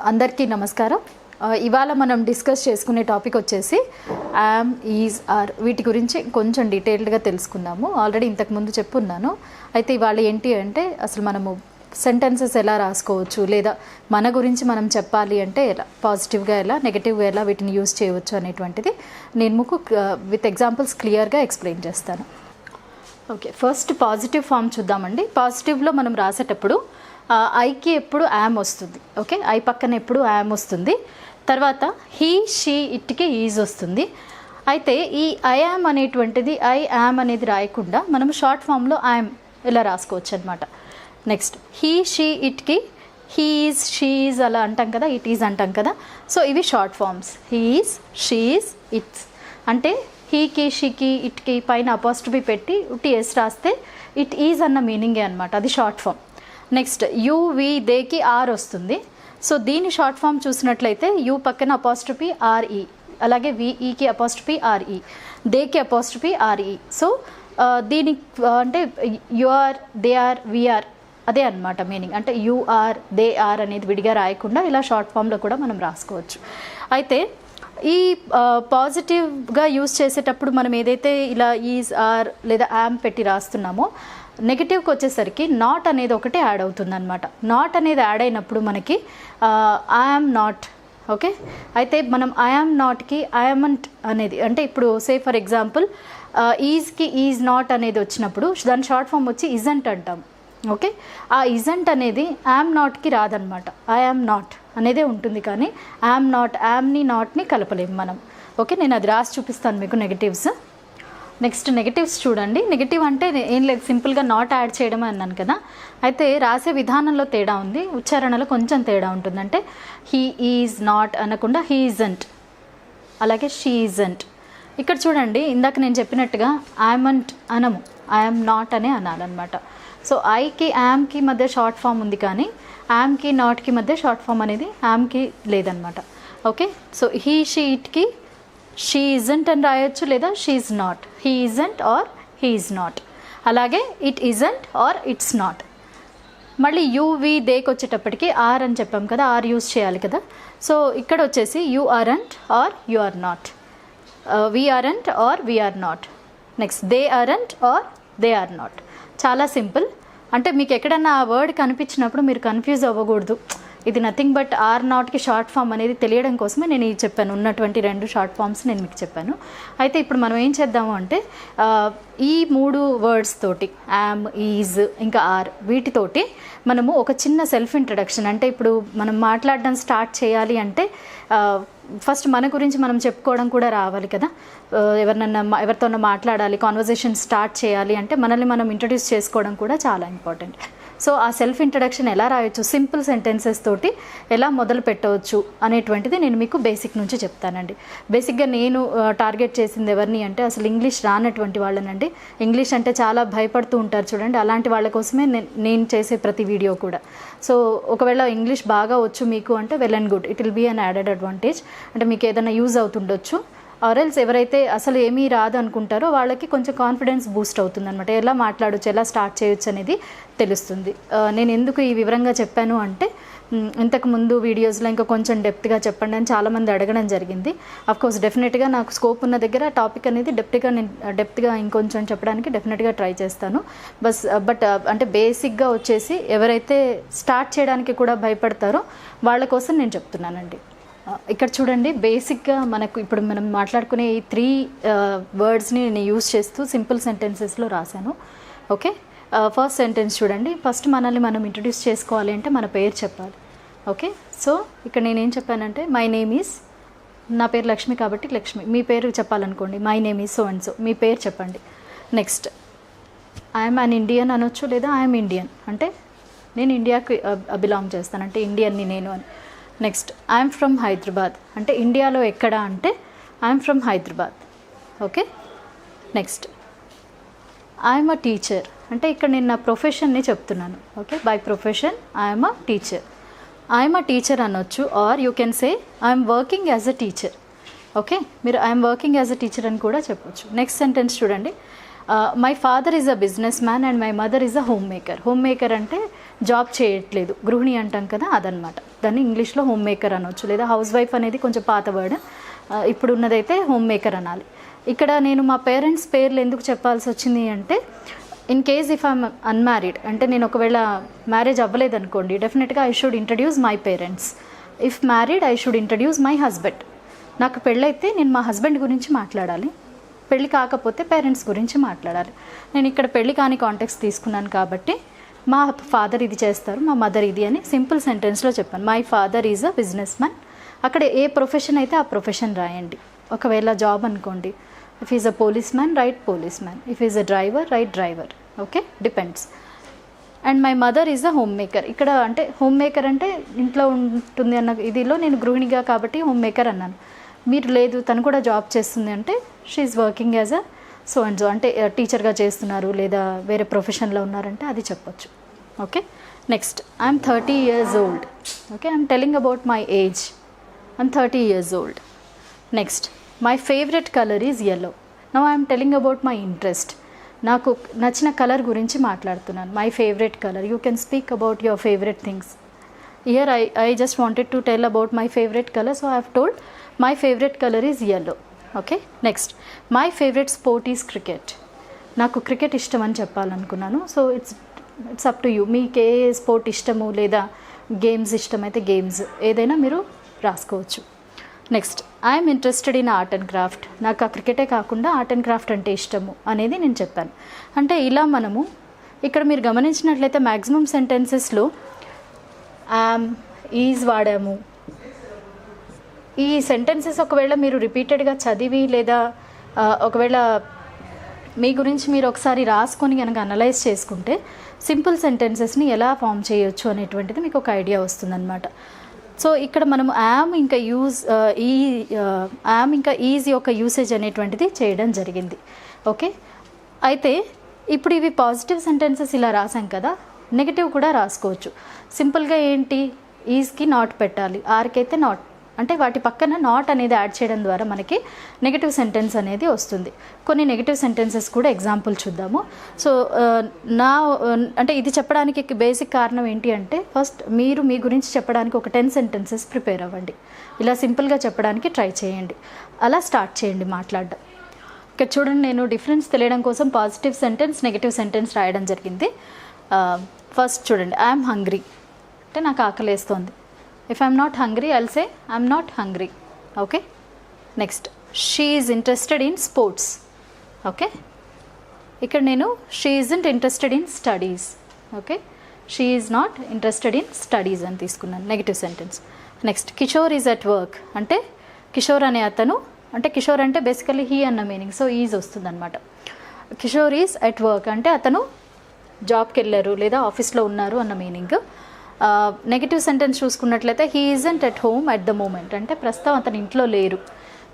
అందరికీ నమస్కారం. ఇవాళ మనం డిస్కస్ చేసుకునే టాపిక్ వచ్చేసి యామ్, ఈజ్, ఆర్ వీటి గురించి కొంచెం డీటెయిల్డ్గా తెలుసుకుందాము. ఆల్రెడీ ఇంతకుముందు చెప్పున్నాను. అయితే ఇవాళ ఏంటి అంటే అసలు మనము సెంటెన్సెస్ ఎలా రాసుకోవచ్చు, లేదా మన గురించి మనం చెప్పాలి అంటే ఎలా, పాజిటివ్గా ఎలా, నెగటివ్గా ఎలా వీటిని యూజ్ చేయవచ్చు అనేటువంటిది నేను మీకు విత్ ఎగ్జాంపుల్స్ క్లియర్గా ఎక్స్ప్లెయిన్ చేస్తాను. ఓకే, ఫస్ట్ పాజిటివ్ ఫామ్ చూద్దామండి. పాజిటివ్లో మనం రాసేటప్పుడు ఐకి ఎప్పుడు యామ్ వస్తుంది. ఓకే, ఐ పక్కన ఎప్పుడు యామ్ వస్తుంది. తర్వాత హీ, షీ, ఇట్కి ఈజ్ వస్తుంది. అయితే ఈ ఐ యామ్ అనేటువంటిది ఐ యామ్ అనేది రాయకుండా మనం షార్ట్ ఫామ్లో ఐఎమ్ ఇలా రాసుకోవచ్చు అనమాట. నెక్స్ట్ హీ, షీ, ఇట్కి హీ ఈజ్, షీ ఈజ్ అలా అంటాం కదా, ఇట్ ఈజ్ అంటాం కదా. సో ఇవి short forms. He is, she is, it's అంటే హీకి, షీకి, ఇట్కి పైన అపాస్ట్రఫీ పెట్టి టీఎస్ రాస్తే ఇట్ ఈజ్ అన్న మీనింగే అనమాట. అది short form. Next you, we, దేకి ఆర్ వస్తుంది. సో దీని షార్ట్ ఫామ్ చూసినట్లయితే యూ పక్కన అపాస్ట్రఫీ ఆర్ఈ, అలాగే విఈకి అపాస్ట్రఫీ ఆర్ఈ, దేకి అపాస్ట్రఫీ ఆర్ఈ. సో దీనికి అంటే you are, they are, we are అదే అనమాట మీనింగ్. అంటే యూ ఆర్, దే ఆర్ అనేది విడిగా రాయకుండా ఇలా షార్ట్ ఫామ్లో కూడా మనం రాసుకోవచ్చు. అయితే ఈ పాజిటివ్గా యూజ్ చేసేటప్పుడు మనం ఏదైతే ఇలా ఈజ్, ఆర్ లేదా యామ్ పెట్టి రాస్తున్నామో, నెగిటివ్కి వచ్చేసరికి నాట్ అనేది ఒకటి యాడ్ అవుతుంది అనమాట. నాట్ అనేది యాడ్ అయినప్పుడు మనకి ఐఎమ్ నాట్. ఓకే, అయితే మనం ఐఎమ్ నాట్కి ఐఎమంట్ అనేది అంటే ఇప్పుడు సే ఫర్ ఎగ్జాంపుల్ ఈజ్కి ఈజ్ నాట్ అనేది వచ్చినప్పుడు దాని షార్ట్ ఫామ్ వచ్చి ఇజంట్ అంటాం. ఓకే, ఆ ఇజంట్ అనేది యామ్ నాట్కి రాదనమాట. ఐఎమ్ నాట్ అనేదే ఉంటుంది, కానీ యామ్ నాట్, యామ్ని నాట్ని కలపలేము మనం. ఓకే, నేను అది రాసి చూపిస్తాను మీకు నెగటివ్స్. నెక్స్ట్ నెగటివ్స్ చూడండి. నెగటివ్ అంటే ఏం లేదు, సింపుల్గా నాట్ యాడ్ చేయడమే అన్నాను కదా. అయితే రాసే విధానంలో తేడా ఉంది, ఉచ్చారణలో కొంచెం తేడా ఉంటుంది. అంటే హీ ఈజ్ నాట్ అనకుండా హీ ఈజంట్, అలాగే షీ ఈజంట్. ఇక్కడ చూడండి, ఇందాక నేను చెప్పినట్టుగా ఐఎమంట్ అనము, ఐఎమ్ నాట్ అనే అనాలన్నమాట. సో ఐకి యామ్కి మధ్య షార్ట్ ఫామ్ ఉంది, కానీ యామ్కి నాట్కి మధ్య షార్ట్ ఫామ్ అనేది యామ్కి లేదనమాట. ఓకే, సో హీ, షీ, ఇట్కి షీ ఇజంట్ అని రాయొచ్చు, లేదా she is not, he isn't or he is not. అలాగే it isn't or it's not. మళ్ళీ యూ, వి, దేకి వచ్చేటప్పటికి ఆర్ అని చెప్పాం కదా, ఆర్ యూజ్ చేయాలి కదా. సో ఇక్కడ వచ్చేసి you aren't or you are not, we aren't or we are not. Next they aren't or they are not. చాలా సింపుల్. అంటే మీకు ఎక్కడన్నా ఆ వర్డ్ కనిపించినప్పుడు మీరు కన్ఫ్యూజ్ అవ్వకూడదు. ఇది నథింగ్ బట్ ఆర్ నాట్కి షార్ట్ ఫామ్ అనేది తెలియడం కోసమే నేను ఇది చెప్పాను. ఉన్నటువంటి 2 షార్ట్ ఫామ్స్ నేను మీకు చెప్పాను. అయితే ఇప్పుడు మనం ఏం చేద్దాము అంటే ఈ 3 వర్డ్స్ తోటి యామ్, ఈజ్, ఇంకా ఆర్, వీటితోటి మనము ఒక చిన్న సెల్ఫ్ ఇంట్రడక్షన్, అంటే ఇప్పుడు మనం మాట్లాడడం స్టార్ట్ చేయాలి అంటే ఫస్ట్ మన గురించి మనం చెప్పుకోవడం కూడా రావాలి కదా. ఎవరితోనో మాట్లాడాలి, కాన్వర్జేషన్ స్టార్ట్ చేయాలి అంటే మనల్ని మనం ఇంట్రడ్యూస్ చేసుకోవడం కూడా చాలా ఇంపార్టెంట్. సో ఆ సెల్ఫ్ ఇంట్రడక్షన్ ఎలా రాయొచ్చు, సింపుల్ సెంటెన్సెస్ తోటి ఎలా మొదలు పెట్టవచ్చు అనేటువంటిది నేను మీకు బేసిక్ నుంచి చెప్తానండి. బేసిక్గా నేను టార్గెట్ చేసింది ఎవరిని అంటే అసలు ఇంగ్లీష్ రానటువంటి వాళ్ళనండి. ఇంగ్లీష్ అంటే చాలా భయపడుతూ ఉంటారు చూడండి, అలాంటి వాళ్ళ కోసమే నేను చేసే ప్రతి వీడియో కూడా. సో ఒకవేళ ఇంగ్లీష్ బాగా వచ్చు మీకు అంటే well and good, it will be an added advantage. అంటే మీకు ఏదైనా యూజ్ అవుతుండొచ్చు. ఆర్ఎల్స్ ఎవరైతే అసలు ఏమీ రాదు అనుకుంటారో వాళ్ళకి కొంచెం కాన్ఫిడెన్స్ బూస్ట్ అవుతుంది అనమాట. ఎలా మాట్లాడచ్చు, ఎలా స్టార్ట్ చేయొచ్చు అనేది తెలుస్తుంది. నేను ఎందుకు ఈ వివరంగా చెప్పాను అంటే ఇంతకుముందు వీడియోస్లో ఇంకా కొంచెం డెప్త్గా చెప్పండి అని చాలామంది అడగడం జరిగింది. అఫ్కోర్స్ డెఫినెట్గా నాకు స్కోప్ ఉన్న దగ్గర టాపిక్ అనేది డెప్త్గా ఇంకొంచెం చెప్పడానికి డెఫినెట్గా ట్రై చేస్తాను. బట్ అంటే బేసిక్గా వచ్చేసి ఎవరైతే స్టార్ట్ చేయడానికి కూడా భయపడతారో వాళ్ళ కోసం నేను చెప్తున్నానండి. ఇక్కడ చూడండి, బేసిక్గా మనకు ఇప్పుడు మనం మాట్లాడుకునే ఈ 3 వర్డ్స్ని నేను యూజ్ చేస్తూ సింపుల్ సెంటెన్సెస్లో రాశాను. ఓకే, ఫస్ట్ సెంటెన్స్ చూడండి. ఫస్ట్ మనల్ని మనం ఇంట్రడ్యూస్ చేసుకోవాలి అంటే మన పేరు చెప్పాలి. ఓకే, సో ఇక్కడ నేనేం చెప్పానంటే మై నేమ్ ఈజ్, నా పేరు లక్ష్మి కాబట్టి లక్ష్మి. మీ పేరు చెప్పాలనుకోండి, my name is so and so, మీ పేరు చెప్పండి. నెక్స్ట్ ఐఎమ్ అన్ ఇండియన్ అనొచ్చు, లేదా ఐఎమ్ ఇండియన్ అంటే నేను ఇండియాకి బిలాంగ్ చేస్తాను అంటే ఇండియన్ని నేను అని. నెక్స్ట్ ఐఎమ్ ఫ్రమ్ హైదరాబాద్ అంటే ఇండియాలో ఎక్కడ అంటే I'm from Hyderabad. Okay, next I'm a teacher అంటే ఇక్కడ నేను నా ప్రొఫెషన్ని చెప్తున్నాను. Okay, by profession I'm a teacher. I'm a teacher అనొచ్చు, or you can say I'm working as a teacher. Okay, మీరు I'm working as a teacher అని కూడా చెప్పొచ్చు. నెక్స్ట్ సెంటెన్స్ చూడండి. My father is a business man and my mother is a home maker. Home maker అంటే job చేయట్లేదు, గృహిణి అంటాం కదా, అదనమాట. దాన్ని ఇంగ్లీష్లో హోమ్ మేకర్ అనొచ్చు, లేదా హౌస్ వైఫ్ అనేది కొంచెం పాత వర్డ్, ఇప్పుడు ఉన్నదైతే హోమ్ మేకర్ అనాలి. ఇక్కడ నేను మా పేరెంట్స్ పేర్లు ఎందుకు చెప్పాల్సి వచ్చింది అంటే, in case if I'm unmarried, అంటే నేను ఒకవేళ మ్యారేజ్ అవ్వలేదు అనుకోండి, డెఫినెట్గా I should introduce my parents. If married I should introduce my husband. నాకు పెళ్ళైతే నేను మా హస్బెండ్ గురించి మాట్లాడాలి, పెళ్ళి కాకపోతే పేరెంట్స్ గురించి మాట్లాడాలి. నేను ఇక్కడ పెళ్ళి కాని కాంటెక్స్ట్ తీసుకున్నాను కాబట్టి మా ఫాదర్ ఇది చేస్తారు, మా మదర్ ఇది అని సింపుల్ సెంటెన్స్లో చెప్పాను. My father is a business man. అక్కడ ఏ ప్రొఫెషన్ అయితే ఆ ప్రొఫెషన్ రాయండి. ఒకవేళ జాబ్ అనుకోండి, if is a police man right police man, if is a driver right driver. Okay, depends. And my mother is a home maker. ఇక్కడ అంటే home maker అంటే ఇంట్లో ఉంటుంది అన్న ఇదిలో నేను గృహిణిగా కాబట్టి హోమ్ మేకర్ అన్నాను. మీరు లేదు తను కూడా జాబ్ చేస్తుంది అంటే she is working as a so and so, అంటే టీచర్గా చేస్తున్నారు లేదా వేరే ప్రొఫెషన్లో ఉన్నారంటే అది చెప్పొచ్చు. Okay, next I'm 30 years old. Okay, I'm telling about my age. I'm 30 years old. Next my favourite colour is yellow. Now I'm telling about my interest. నాకు నచ్చిన కలర్ గురించి మాట్లాడుతున్నాను. My favourite colour. You can speak about your favourite things. Here I just wanted to tell about my favorite color, so I have told my favorite color is yellow. Okay, next my favorite sport is cricket. నాకు cricket ఇష్టం అని చెప్పాలనుకున్నాను. So it's up to you. మీకు ఏ sport ఇష్టము లేదా games ఇష్టమైతే games ఏదైనా మీరు రాసుకోవచ్చు. Next I'm interested in art and craft. నాకు ఆ క్రికెటే కాకుండా ఆర్ట్ అండ్ క్రాఫ్ట్ అంటే ఇష్టము అనేది నేను చెప్పాను. అంటే ఇలా మనము ఇక్కడ మీరు గమనించినట్లయితే మ్యాక్సిమం సెంటెన్సెస్లో యామ్ ఈజ్ వాడాము. ఈ సెంటెన్సెస్ ఒకవేళ మీరు రిపీటెడ్గా చదివి లేదా ఒకవేళ మీ గురించి మీరు ఒకసారి రాసుకొని కనుక అనలైజ్ చేసుకుంటే సింపుల్ సెంటెన్సెస్ని ఎలా ఫామ్ చేయొచ్చు అనేటువంటిది మీకు ఒక ఐడియా వస్తుందన్నమాట. సో ఇక్కడ మనము యామ్ ఇంకా యామ్ ఇంకా ఈజ్ యొక్క యూసేజ్ అనేటువంటిది చేయడం జరిగింది. ఓకే, అయితే ఇప్పుడు ఇవి పాజిటివ్ సెంటెన్సెస్ ఇలా రాసాం కదా, నెగిటివ్ కూడా రాసుకోవచ్చు. సింపుల్గా ఏంటి, ఈజ్కి నాట్ పెట్టాలి, ఆర్కి అయితే నాట్, అంటే వాటి పక్కన నాట్ అనేది యాడ్ చేయడం ద్వారా మనకి నెగిటివ్ సెంటెన్స్ అనేది వస్తుంది. కొన్ని నెగిటివ్ సెంటెన్సెస్ కూడా ఎగ్జాంపుల్ చూద్దాము. సో అంటే ఇది చెప్పడానికి బేసిక్ కారణం ఏంటి అంటే, ఫస్ట్ మీరు మీ గురించి చెప్పడానికి ఒక 10 sentences ప్రిపేర్ అవ్వండి. ఇలా సింపుల్గా చెప్పడానికి ట్రై చేయండి, అలా స్టార్ట్ చేయండి మాట్లాడడం. ఇక్కడ చూడండి, నేను డిఫరెన్స్ తెలియడం కోసం పాజిటివ్ సెంటెన్స్ నెగిటివ్ సెంటెన్స్ రాయడం జరిగింది. ఫస్ట్ చూడండి, ఐఎమ్ హంగ్రీ అంటే నాకు ఆకలేస్తోంది. If I'm not hungry I'll say I'm not hungry. Okay, next she is interested in sports. Okay, ఇక్కడ నేను she isn't interested in studies. Okay, she is not interested in studies అని తీసుకున్నాను, negative sentence. Next Kishore is at work అంటే కిషోర్ అనే అతను, అంటే కిషోర్ అంటే basically he అన్న మీనింగ్, సో ఈజ్ వస్తుంది అనమాట. కిషోర్ ఈజ్ అట్ వర్క్ అంటే అతను జాబ్కి వెళ్ళారు లేదా ఆఫీస్లో ఉన్నారు అన్న మీనింగ్. నెగిటివ్ సెంటెన్స్ చూసుకున్నట్లయితే he isn't at home at the moment అంటే ప్రస్తుతం అతను ఇంట్లో లేరు.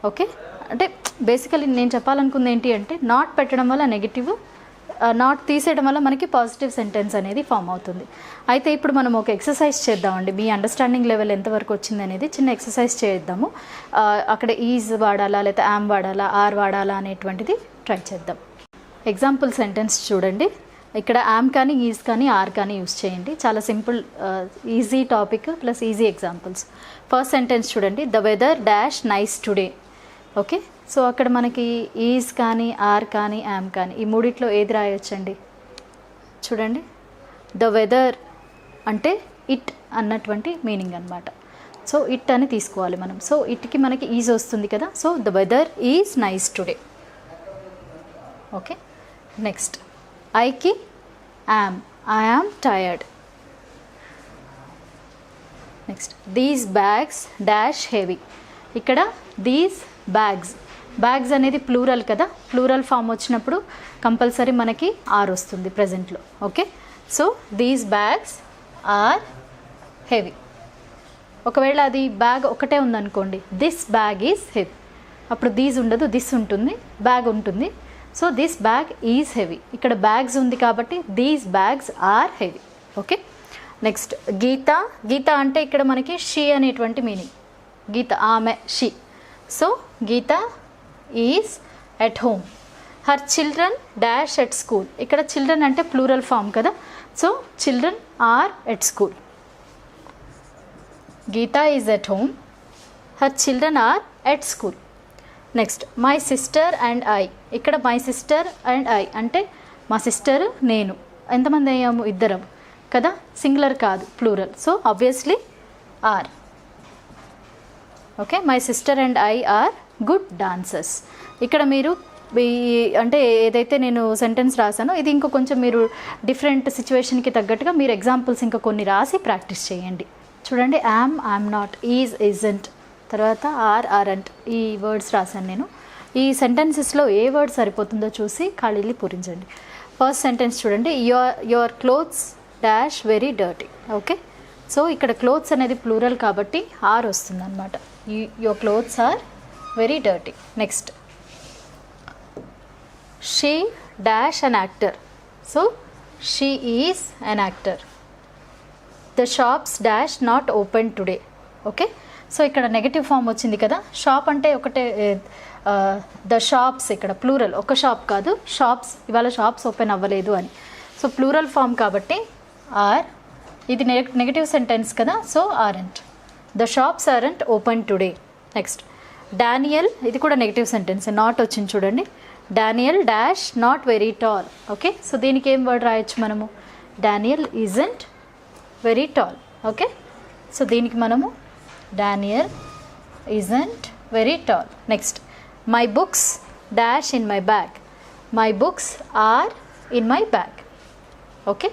ఓకే, అంటే బేసికలీ నేను చెప్పాలనుకుంది ఏంటి అంటే, నాట్ పెట్టడం వల్ల నెగిటివ్, నాట్ తీసేయడం వల్ల మనకి పాజిటివ్ సెంటెన్స్ అనేది ఫామ్ అవుతుంది. అయితే ఇప్పుడు మనం ఒక ఎక్సర్సైజ్ చేద్దామండి. మీ అండర్స్టాండింగ్ లెవెల్ ఎంతవరకు వచ్చింది అనేది చిన్న ఎక్సర్సైజ్ చేద్దాము. అక్కడ ఈజ్ వాడాలా లేదా యామ్ వాడాలా ఆర్ వాడాలా అనేటువంటిది ట్రై చేద్దాం. ఎగ్జాంపుల్ సెంటెన్స్ చూడండి. ఇక్కడ యామ్ కానీ ఈజ్ కానీ ఆర్ కానీ యూస్ చేయండి. చాలా simple, easy topic plus easy examples. First sentence చూడండి, the weather dash nice today. Okay, so అక్కడ మనకి ఈజ్ కానీ ఆర్ కానీ యామ్ కానీ ఈ మూడిట్లో ఏది రాయొచ్చండి? చూడండి, ద వెదర్ అంటే ఇట్ అన్నటువంటి మీనింగ్ అనమాట. సో ఇట్ అని తీసుకోవాలి మనం. సో ఇట్కి మనకి ఈజ్ వస్తుంది కదా, so the weather is nice today. Okay, next ఐకి am, I am tired. Next these bags dash heavy. ఇక్కడ దీస్ బ్యాగ్స్ అనేది ప్లూరల్ కదా, ప్లూరల్ ఫామ్ వచ్చినప్పుడు కంపల్సరీ మనకి ఆర్ వస్తుంది ప్రజెంట్లో. Okay, so these bags are heavy. ఒకవేళ అది బ్యాగ్ ఒకటే ఉందనుకోండి, దిస్ బ్యాగ్ ఈజ్ హెవీ, అప్పుడు దీస్ ఉండదు, దిస్ ఉంటుంది, బ్యాగ్ ఉంటుంది. So this bag is heavy. ఇక్కడ బ్యాగ్స్ ఉంది కాబట్టి these bags are heavy. Okay, next Geeta అంటే ఇక్కడ మనకి షీ అనేటువంటి మీనింగ్. గీత ఆమె, she. So Geeta is at home. Her children dash at school. ఇక్కడ చిల్డ్రన్ అంటే ప్లూరల్ ఫామ్ కదా, so children are at school. Geeta is at home, her children are at school. Next my sister and I. ఇక్కడ my sister and I అంటే మా sister నేను. ఎంతమంది అయ్యాము? ఇద్దరం కదా, సింగులర్ కాదు, plural. So obviously are. Okay, my sister and I are good dancers. ఇక్కడ మీరు అంటే ఏదైతే నేను సెంటెన్స్ రాసానో ఇది ఇంకో కొంచెం మీరు డిఫరెంట్ సిచ్యువేషన్కి తగ్గట్టుగా మీరు ఎగ్జాంపుల్స్ ఇంకా కొన్ని రాసి ప్రాక్టీస్ చేయండి. చూడండి, యామ్ నాట్, ఈజ్ ఇజంట్, తర్వాత ఆర్అంట్ ఈ వర్డ్స్ రాశాను నేను. ఈ సెంటెన్సెస్లో ఏ వర్డ్ సరిపోతుందో చూసి ఖాళీలు పూరించండి. ఫస్ట్ సెంటెన్స్ చూడండి, your clothes dash very dirty. Okay, so ఇక్కడ క్లోత్స్ అనేది ప్లూరల్ కాబట్టి ఆర్ వస్తుంది అనమాట. Your clothes are very dirty. Next she dash an actor. So she is an actor. The shops dash not open today. Okay, so ఇక్కడ negative form వచ్చింది కదా. Shop అంటే ఒకటే, ద షాప్స్ ఇక్కడ ప్లూరల్, ఒక షాప్ కాదు, షాప్స్, ఇవాళ shops open అవ్వలేదు అని. సో ప్లూరల్ ఫామ్ కాబట్టి ఆర్. ఇది నెగటివ్ సెంటెన్స్ కదా, so aren't. The shops aren't open today. Next Daniel, ఇది కూడా నెగటివ్ సెంటెన్స్, నాట్ వచ్చింది చూడండి. Daniel dash not very tall. Okay, so దీనికి ఏం వర్డ్ రాయొచ్చు మనము? Daniel isn't very tall. Okay, so దీనికి మనము Daniel isn't very tall. Next my books dash in my bag. My books are in my bag. Okay,